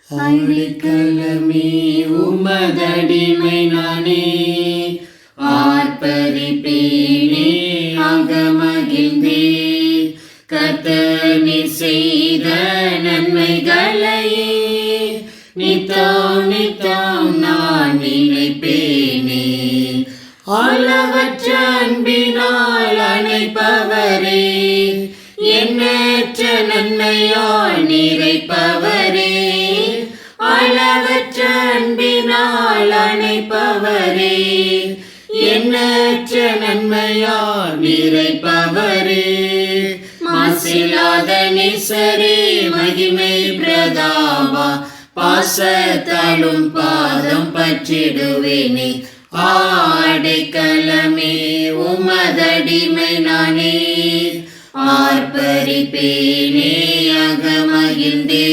அடைக்கலமே உமதடிமை நானே, ஆர்ப்பரிப்பேனே அகமகிழ்ந்தே. கர்த்தர் நீர் செய்த நன்மைகளையே நித்தம் நித்தம் நான் நினைப்பேனே. அளவற்ற அன்பினால் அணைப்பவரே, எண்ணற்ற நன்மையால் நிறைப்பவரே. அளவற்ற அன்பினால் அணைப்பவரே, எண்ணற்ற நன்மையால் நிறைப்பவரே. மாசில்லாத நேசரே, மகிமை பிரதாபா, பாசத்தாலும் பாதம் பற்றிடுவேனே. அடைக்கலமே உமதடிமை நானே, ஆர்ப்பரிப்பேனே அகமகிழ்ந்தே.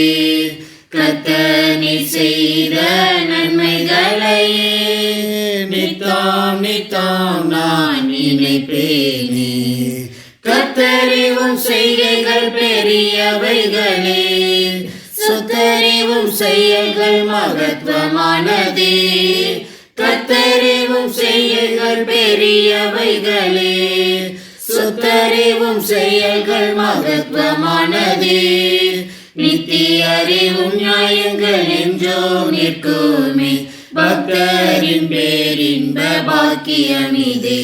கர்த்தர் நீர் செய்த நன்மைகளையே நித்தம் நித்தம் நான் நினைப்பேனே. கர்த்தரிவும் செய்கைகள் பெரியவைகளே, சுத்தறிவும் செயல்கள் மகத்துவமானதே. கர்த்தரிவும் செய்கைகள் பெரியவைகளே, சுத்தறிவும் செயல்கள் மகத்துவமானதே. நித்திய அறிவும் நியாயங்கள் என்றோ நிற்குமே, பக்தரின் பேரின்ப பாக்கியமிதே.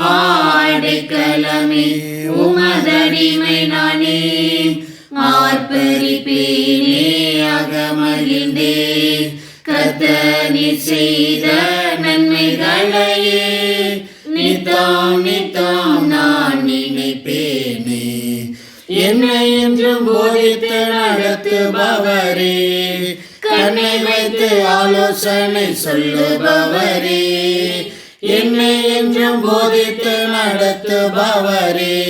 அடைக்கலமே உமதடிமை நானே, ஆர்ப்பரிப்பேனே அகமகிழ்ந்தே. கர்த்தர் நீர் செய்த நன்மைகளையே நித்தம் நித்தம் நான் நினைப்பேனே. என்னை என்றும் போதித்து நடத்துபவரே, கண்ணை வைத்து ஆலோசனை சொல்லுபவரே. என்னை என்றும் போதித்து நடத்துபவரே,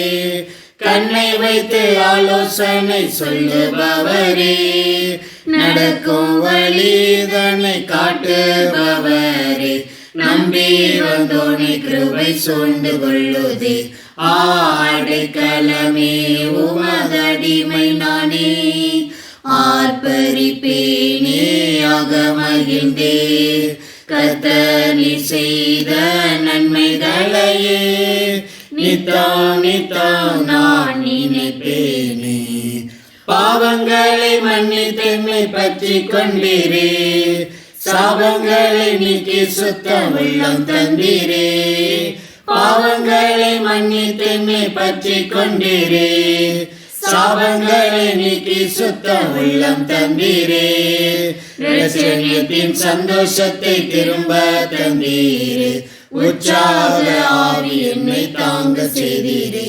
கண்ணை வைத்து ஆலோசனை சொல்லுபவரே. நடக்கும் வழிதனை காட்டுபவரே, நம்பி வந்தோனை கிருபை சூழ்ந்து கொள்ளுதே. அடைக்கலமே உமதடிமை நானே, ஆர்ப்பரிப்பேனே அகமகிழ்ந்தே. கர்த்தர் நீர் செய்த நன்மைகளையே நித்தம் நித்தம் நான் நினைப்பேனே. பாவங்களை மன்னித்தென்னை பற்றி கொண்டீரே, சாபங்களை நீக்கி சுத்த உள்ளம் தந்தீரே. பாவங்களை மன்னித்தென்னை பற்றி கொண்டீரே, சாபங்களை நீக்கி சுத்த உள்ளம் தந்தீரே. இரட்சணியத்தின் சந்தோஷத்தை திரும்ப தந்தீரே, உற்சாக ஆவி என்னை தாங்க செய்தீரே.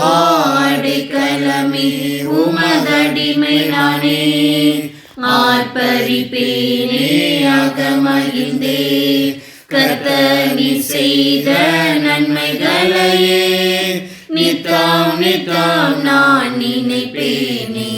அடைக்கலமே உமதடிமை நானே, ஆர்ப்பரிப்பேனே அகமகிழ்ந்தே. கர்த்தர் நீர் செய்த நன்மைகளையே நித்தம் நித்தம் நான் நினைப்பேனே.